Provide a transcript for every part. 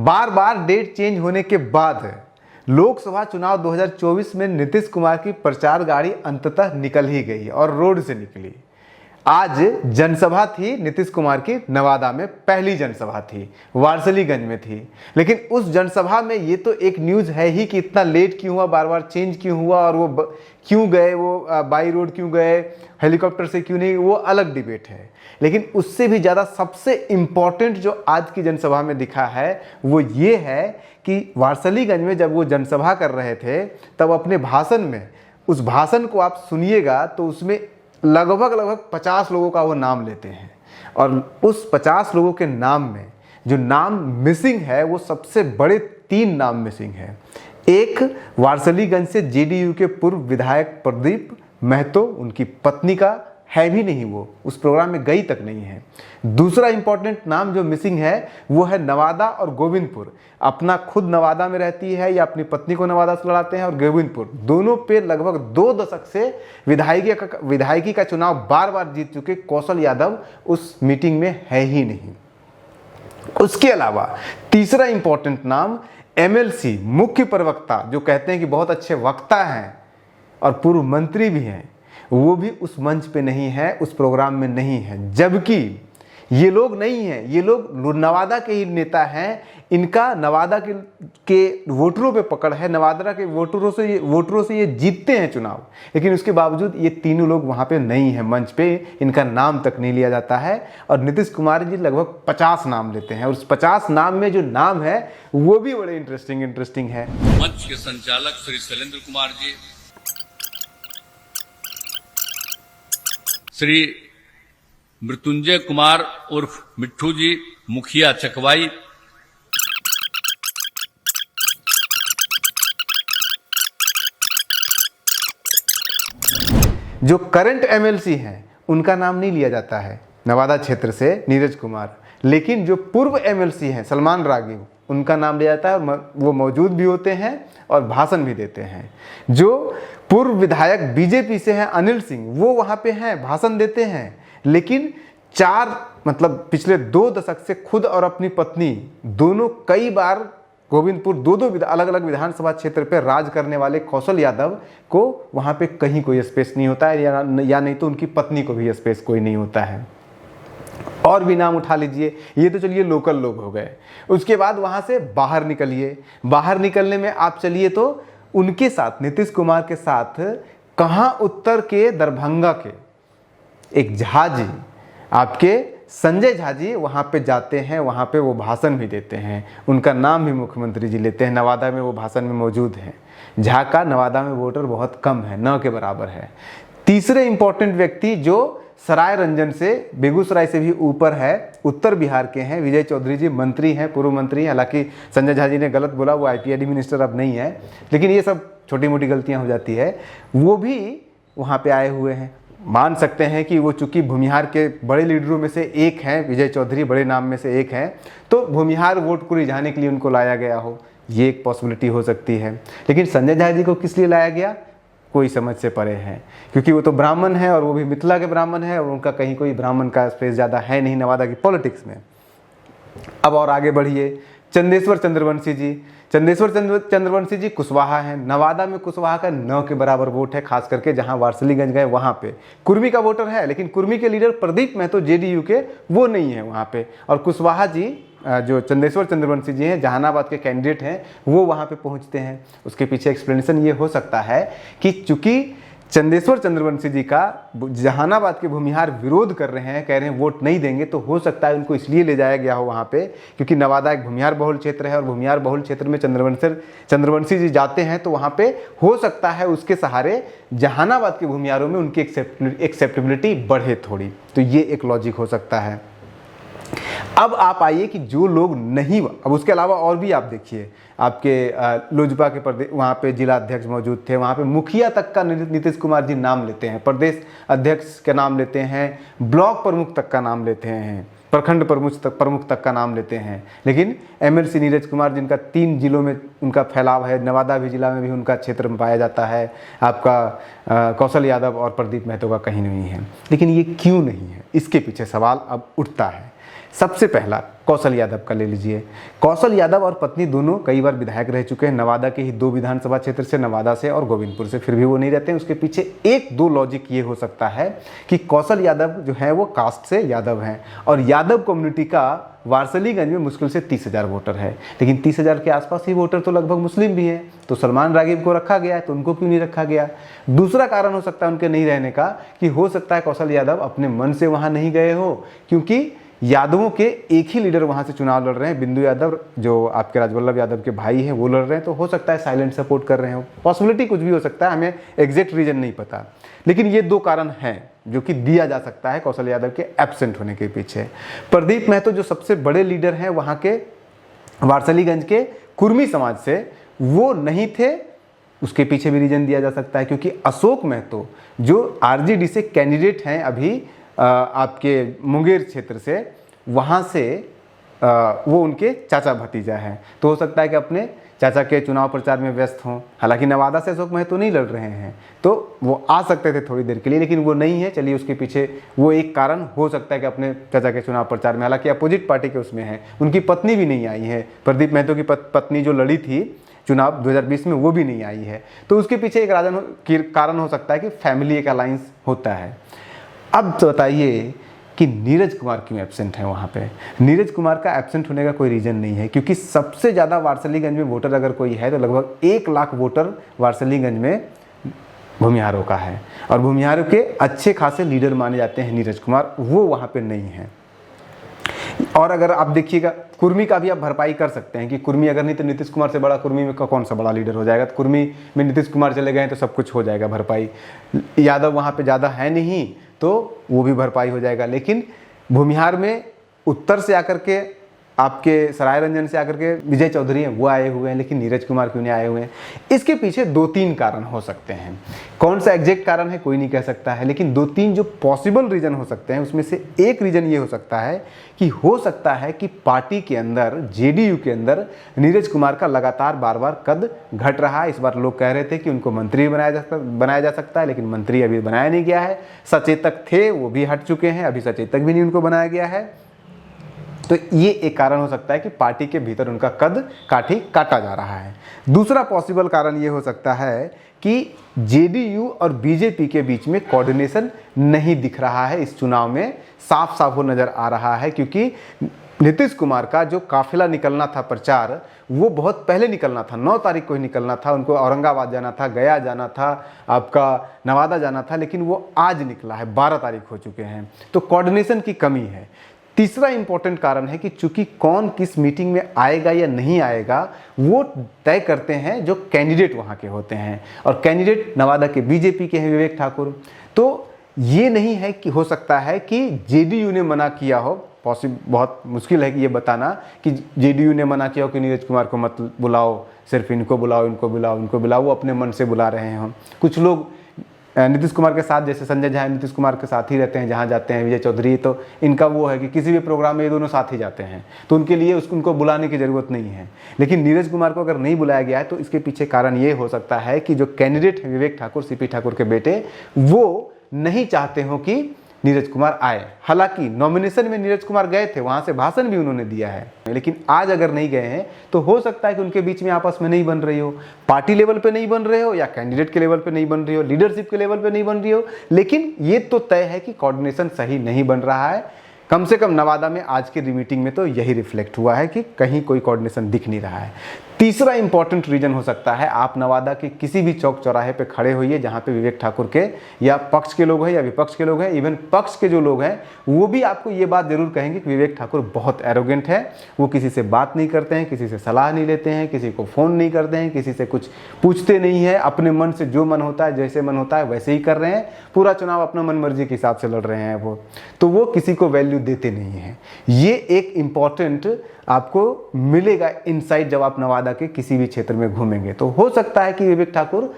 बार बार date change होने के बाद लोकसभा चुनाव 2024 में नीतीश कुमार की प्रचार गाड़ी अंततः निकल ही गई और रोड से निकली। आज जनसभा थी नीतीश कुमार की, नवादा में पहली जनसभा थी, वारसलीगंज में थी। लेकिन उस जनसभा में ये तो एक न्यूज़ है ही कि इतना लेट क्यों हुआ, बार बार चेंज क्यों हुआ, और वो क्यों गए, वो बाई रोड क्यों गए, हेलीकॉप्टर से क्यों नहीं, वो अलग डिबेट है। लेकिन उससे भी ज़्यादा सबसे इम्पॉर्टेंट जो आज की जनसभा में दिखा है वो ये है कि वारसलीगंज में जब वो जनसभा कर रहे थे तब अपने भाषण में, उस भाषण को आप सुनिएगा तो उसमें लगभग 50 लोगों का वो नाम लेते हैं, और उस 50 लोगों के नाम में जो नाम मिसिंग है वो सबसे बड़े 3 नाम मिसिंग है। एक, वारसलीगंज से जेडीयू के पूर्व विधायक प्रदीप महतो, उनकी पत्नी का है भी नहीं, वो उस प्रोग्राम में गई तक नहीं है। दूसरा इंपॉर्टेंट नाम जो मिसिंग है वो है नवादा और गोविंदपुर। अपना खुद नवादा में रहती है या अपनी पत्नी को नवादा से लड़ाते हैं, और गोविंदपुर, दोनों पे लगभग 2 दशक से विधायकी का चुनाव बार बार जीत चुके कौशल यादव उस मीटिंग में है ही नहीं। उसके अलावा तीसरा इंपॉर्टेंट नाम एमएलसी, मुख्य प्रवक्ता, जो कहते हैं कि बहुत अच्छे वक्ता हैं और पूर्व मंत्री भी हैं, वो भी उस मंच पे नहीं है, उस प्रोग्राम में नहीं है। जबकि ये लोग नहीं हैं, ये लोग नवादा के ही नेता हैं, इनका नवादा के वोटरों पे पकड़ है, नवादा के वोटरों से ये जीतते हैं चुनाव, लेकिन उसके बावजूद ये तीनों लोग वहाँ पे नहीं है, मंच पे इनका नाम तक नहीं लिया जाता है। और नीतीश कुमार जी लगभग 50 नाम लेते हैं, और उस 50 नाम में जो नाम है वो भी बड़े इंटरेस्टिंग है। मंच के संचालक श्री शैलेंद्र कुमार जी, श्री मृत्युंजय कुमार उर्फ मिट्ठू जी, मुखिया चकवाई, जो करंट एमएलसी हैं उनका नाम नहीं लिया जाता है नवादा क्षेत्र से, नीरज कुमार, लेकिन जो पूर्व एमएलसी हैं सलमान रागी, उनका नाम लिया जाता है, और वो मौजूद भी होते हैं और भाषण भी देते हैं। जो पूर्व विधायक बीजेपी से हैं अनिल सिंह, वो वहाँ पे हैं, भाषण देते हैं, लेकिन पिछले 2 दशक से खुद और अपनी पत्नी दोनों कई बार गोविंदपुर 2 अलग अलग विधानसभा क्षेत्र पे राज करने वाले कौशल यादव को वहाँ पे कहीं कोई स्पेस नहीं होता है, या नहीं तो उनकी पत्नी को भी स्पेस कोई नहीं होता है। और भी नाम उठा लीजिए, ये तो चलिए लोकल लोग हो गए। उसके बाद वहाँ से बाहर निकलिए, बाहर निकलने में आप चलिए तो उनके साथ, नीतीश कुमार के साथ, कहाँ, उत्तर के दरभंगा के एक झा जी, आपके संजय झा जी वहाँ पे जाते हैं, वहाँ पे वो भाषण भी देते हैं, उनका नाम भी मुख्यमंत्री जी लेते हैं, नवादा में वो भाषण में मौजूद हैं। झा का नवादा में वोटर बहुत कम है, 9 के बराबर है। तीसरे इंपॉर्टेंट व्यक्ति जो सराय रंजन से, बेगूसराय से भी ऊपर है, उत्तर बिहार के हैं, विजय चौधरी जी, मंत्री हैं, पूर्व मंत्री हैं। हालांकि संजय झा जी ने गलत बोला, वो आईपीआईडी मिनिस्टर अब नहीं है, लेकिन ये सब छोटी मोटी गलतियां हो जाती है। वो भी वहाँ पे आए हुए हैं। मान सकते हैं कि वो चूंकि भूमिहार के बड़े लीडरों में से एक हैं, विजय चौधरी बड़े नाम में से एक हैं, तो भूमिहार वोट को रिझाने के लिए उनको लाया गया हो, ये एक पॉसिबिलिटी हो सकती है। लेकिन संजय झा जी को किस लिए लाया गया, कोई समझ से परे है, क्योंकि वो तो ब्राह्मण है और वो भी मिथिला के ब्राह्मण है, और उनका कहीं कोई ब्राह्मण का स्पेस ज़्यादा है नहीं नवादा की पॉलिटिक्स में। अब और आगे बढ़िए, चंदेश्वर चंद्रवंशी जी, चंद्रवंशी जी कुशवाहा हैं। नवादा में कुशवाहा का 9 के बराबर वोट है, खास करके जहां वारसलीगंज गए वहां पे। कुर्मी का वोटर है, लेकिन कुर्मी के लीडर प्रदीप महतो जेडीयू के, वो नहीं है वहां पे। और कुशवाहा जी, जो चंदेश्वर चंद्रवंशी जी हैं, जहानाबाद के कैंडिडेट हैं, वो वहाँ पे पहुँचते हैं। उसके पीछे एक्सप्लेनेशन ये हो सकता है कि चूंकि चंदेश्वर चंद्रवंशी जी का जहानाबाद के भूमिहार विरोध कर रहे हैं, कह रहे हैं वोट नहीं देंगे, तो हो सकता है उनको इसलिए ले जाया गया हो वहाँ पे क्योंकि नवादा एक भूमिहार बहुल क्षेत्र है, और भूमिहार बहुल क्षेत्र में चंद्रवंशी जी जाते हैं, तो वहाँ पे हो सकता है उसके सहारे जहानाबाद के भूमिहारों में उनकी एक्सेप्टेबिलिटी बढ़े थोड़ी। तो ये एक लॉजिक हो सकता है। अब आप आइए कि जो लोग नहीं, अब उसके अलावा और भी आप देखिए, आपके लोजपा के प्रदेश वहाँ पे जिला अध्यक्ष मौजूद थे, वहाँ पे मुखिया तक का नीतीश कुमार जी नाम लेते हैं, प्रदेश अध्यक्ष का नाम लेते हैं, ब्लॉक प्रमुख तक का नाम लेते हैं, प्रखंड प्रमुख तक का नाम लेते हैं। लेकिन एमएलसी नीरज कुमार जिनका 3 जिलों में उनका फैलाव है, नवादा भी जिला में भी उनका क्षेत्र में पाया जाता है, आपका कौशल यादव और प्रदीप महतो का कहीं नहीं है। लेकिन ये क्यों नहीं है, इसके पीछे सवाल अब उठता है। सबसे पहला कौशल यादव का ले लीजिए। कौशल यादव और पत्नी दोनों कई बार विधायक रह चुके हैं, नवादा के ही 2 विधानसभा क्षेत्र से, नवादा से और गोविंदपुर से, फिर भी वो नहीं रहते हैं। उसके पीछे 1-2 लॉजिक ये हो सकता है कि कौशल यादव जो है वो कास्ट से यादव हैं और यादव कम्युनिटी का वारसलीगंज में मुश्किल से 30,000 वोटर है, लेकिन 30,000 के आसपास ही वोटर तो लगभग मुस्लिम भी हैं। तो सलमान रागिब को रखा गया है, तो उनको क्यों नहीं रखा गया? दूसरा कारण हो सकता है उनके नहीं रहने का कि हो सकता है कौशल यादव अपने मन से वहाँ नहीं गए हो, क्योंकि यादवों के एक ही लीडर वहाँ से चुनाव लड़ रहे हैं, बिंदु यादव जो आपके राजवल्लभ यादव के भाई हैं वो लड़ रहे हैं, तो हो सकता है साइलेंट सपोर्ट कर रहे हो। पॉसिबिलिटी कुछ भी हो सकता है, हमें एग्जैक्ट रीजन नहीं पता, लेकिन ये 2 कारण हैं जो कि दिया जा सकता है कौशल यादव के एब्सेंट होने के पीछे। प्रदीप महतो जो सबसे बड़े लीडर हैं वहाँ के वारसलीगंज के कुर्मी समाज से, वो नहीं थे, उसके पीछे भी रीजन दिया जा सकता है, क्योंकि अशोक महतो जो आरजेडी से कैंडिडेट हैं अभी आपके मुंगेर क्षेत्र से, वहाँ से वो उनके चाचा भतीजा हैं, तो हो सकता है कि अपने चाचा के चुनाव प्रचार में व्यस्त हों। हालांकि नवादा से अशोक महतो नहीं लड़ रहे हैं, तो वो आ सकते थे थोड़ी देर के लिए, लेकिन वो नहीं है। चलिए उसके पीछे वो एक कारण हो सकता है कि अपने चाचा के चुनाव प्रचार में, हालांकि अपोजिट पार्टी के उसमें है, उनकी पत्नी भी नहीं आई है, प्रदीप महतो की पत्नी जो लड़ी थी चुनाव 2020 में वो भी नहीं आई है, तो उसके पीछे एक कारण हो सकता है कि फैमिली एक अलायंस होता है। अब तो बताइए कि नीरज कुमार क्यों एब्सेंट है वहाँ पे? नीरज कुमार का एब्सेंट होने का कोई रीज़न नहीं है, क्योंकि सबसे ज़्यादा वारसलीगंज में वोटर अगर कोई है तो लगभग 1 लाख वोटर वारसलीगंज में भूमिहारों का है, और भूमिहारों के अच्छे खासे लीडर माने जाते हैं नीरज कुमार, वो वहाँ पे नहीं है। और अगर आप देखिएगा कुर्मी का भी आप भरपाई कर सकते हैं कि कुर्मी अगर नहीं तो नीतीश कुमार से बड़ा कुर्मी में कौन सा बड़ा लीडर हो जाएगा, तो कुर्मी में नीतीश कुमार चले गए तो सब कुछ हो जाएगा भरपाई। यादव वहाँ पे ज़्यादा है नहीं तो वो भी भरपाई हो जाएगा, लेकिन भूमिहार में उत्तर से आकर के आपके सराय रंजन से आकर के विजय चौधरी हैं, वो आए हुए हैं, लेकिन नीरज कुमार क्यों नहीं आए हुए हैं? इसके पीछे 2-3 कारण हो सकते हैं। कौन सा एग्जैक्ट कारण है कोई नहीं कह सकता है, लेकिन 2-3 जो पॉसिबल रीजन हो सकते हैं उसमें से एक रीजन ये हो सकता है कि हो सकता है कि पार्टी के अंदर, जेडीयू के अंदर नीरज कुमार का लगातार बार कद घट रहा है। इस बार लोग कह रहे थे कि उनको मंत्री बनाया जा सकता है, लेकिन मंत्री अभी बनाया नहीं गया है। सचेतक थे वो भी हट चुके हैं, अभी सचेतक भी नहीं उनको बनाया गया है। तो ये एक कारण हो सकता है कि पार्टी के भीतर उनका कद काठी काटा जा रहा है। दूसरा पॉसिबल कारण ये हो सकता है कि जेडीयू और बीजेपी के बीच में कोऑर्डिनेशन नहीं दिख रहा है इस चुनाव में, साफ साफ वो नज़र आ रहा है, क्योंकि नीतीश कुमार का जो काफिला निकलना था प्रचार, वो बहुत पहले निकलना था, 9 तारीख को ही निकलना था। उनको औरंगाबाद जाना था, गया जाना था, आपका नवादा जाना था, लेकिन वो आज निकला है, 12 तारीख हो चुके हैं। तो कोऑर्डिनेशन की कमी है। तीसरा इंपॉर्टेंट कारण है कि चूंकि कौन किस मीटिंग में आएगा या नहीं आएगा वो तय करते हैं जो कैंडिडेट वहाँ के होते हैं, और कैंडिडेट नवादा के बीजेपी के हैं विवेक ठाकुर। तो ये नहीं है कि हो सकता है कि जेडीयू ने मना किया हो, बहुत मुश्किल है कि ये बताना कि जेडीयू ने मना किया हो कि नीरज कुमार को मत बुलाओ, सिर्फ इनको बुलाओ, इनको बुलाओ, इनको बुलाओ, वो अपने मन से बुला रहे हैं। हम कुछ लोग नीतीश कुमार के साथ, जैसे संजय झा नीतीश कुमार के साथ ही रहते हैं जहाँ जाते हैं, विजय चौधरी, तो इनका वो है कि किसी भी प्रोग्राम में ये दोनों साथ ही जाते हैं, तो उनके लिए उनको बुलाने की ज़रूरत नहीं है। लेकिन नीरज कुमार को अगर नहीं बुलाया गया है तो इसके पीछे कारण ये हो सकता है कि जो कैंडिडेट है विवेक ठाकुर, सीपी ठाकुर के बेटे, वो नहीं चाहते हो कि नीरज कुमार आए। हालांकि नॉमिनेशन में नीरज कुमार गए थे, वहां से भाषण भी उन्होंने दिया है, लेकिन आज अगर नहीं गए हैं तो हो सकता है कि उनके बीच में आपस में नहीं बन रही हो, पार्टी लेवल पे नहीं बन रहे हो, या कैंडिडेट के लेवल पे नहीं बन रही हो, लीडरशिप के लेवल पे नहीं बन रही हो, लेकिन ये तो तय है कि कोऑर्डिनेशन सही नहीं बन रहा है। कम से कम नवादा में आज की मीटिंग में तो यही रिफ्लेक्ट हुआ है कि कहीं कोई कोऑर्डिनेशन दिख नहीं रहा है। तीसरा इंपॉर्टेंट रीजन हो सकता है, आप नवादा के किसी भी चौक चौराहे पे खड़े होइए जहां पे विवेक ठाकुर के या पक्ष के लोग हैं या विपक्ष के लोग हैं, इवन पक्ष के जो लोग हैं वो भी आपको ये बात जरूर कहेंगे कि विवेक ठाकुर बहुत एरोगेंट है, वो किसी से बात नहीं करते हैं, किसी से सलाह नहीं लेते हैं, किसी को फ़ोन नहीं करते हैं, किसी से कुछ पूछते नहीं है, अपने मन से जो मन होता है, जैसे मन होता है वैसे ही कर रहे हैं, पूरा चुनाव अपना मन मर्जी के हिसाब से लड़ रहे हैं वो किसी को वैल्यू देते नहीं हैं। ये एक इम्पॉर्टेंट आपको मिलेगा इनसाइट जब आप नवादा के किसी भी क्षेत्र में घूमेंगे। तो हो सकता है कि विवेक ठाकुर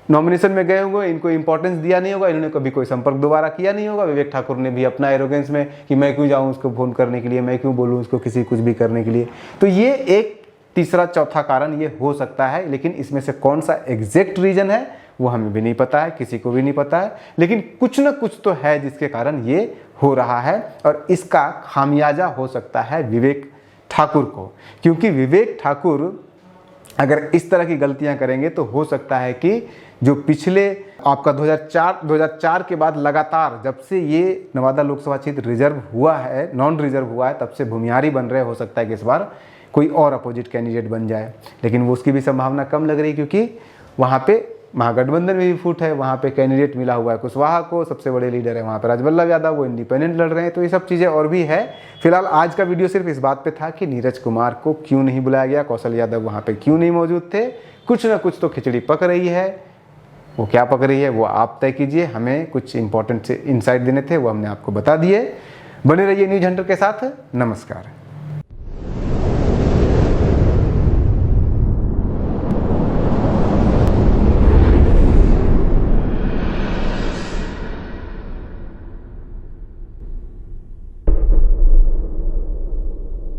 नॉमिनेशन में गए होंगे, इनको इंपॉर्टेंस दिया नहीं होगा, इन्होंने कभी कोई संपर्क दोबारा किया नहीं होगा। विवेक ठाकुर ने भी अपना एरोगेंस में कि मैं क्यों जाऊं उसको फोन करने के लिए, मैं क्यों बोलूं उसको किसी कुछ भी करने के लिए। तो ये एक तीसरा चौथा कारण ये हो सकता है, लेकिन इसमें से कौन सा एग्जैक्ट रीजन है वो हमें भी नहीं पता है, किसी को भी नहीं पता है, लेकिन कुछ ना कुछ तो है जिसके कारण ये हो रहा है। और इसका खामियाजा हो सकता है विवेक ठाकुर को, क्योंकि विवेक ठाकुर अगर इस तरह की गलतियां करेंगे तो हो सकता है कि जो पिछले आपका 2004 के बाद लगातार जब से ये नवादा लोकसभा क्षेत्र रिजर्व हुआ है, नॉन रिजर्व हुआ है, तब से भूमिहारी बन रहे, हो सकता है कि इस बार कोई और अपोजिट कैंडिडेट बन जाए, लेकिन वो उसकी भी संभावना कम लग रही है, क्योंकि वहाँ पे महागठबंधन में भी फूट है, वहाँ पे कैंडिडेट मिला हुआ है कुशवाहा को, सबसे बड़े लीडर है वहाँ पे राजवल्लभ यादव, वो इंडिपेंडेंट लड़ रहे हैं, तो ये सब चीज़ें और भी है। फिलहाल आज का वीडियो सिर्फ इस बात पे था कि नीरज कुमार को क्यों नहीं बुलाया गया, कौशल यादव वहाँ पे क्यों नहीं मौजूद थे। कुछ ना कुछ तो खिचड़ी पक रही है, वो क्या पक रही है वो आप तय कीजिए। हमें कुछ इंपॉर्टेंट से इंसाइट देने थे, वो हमने आपको बता दिए। बने रहिए न्यूज हंटर के साथ। नमस्कार।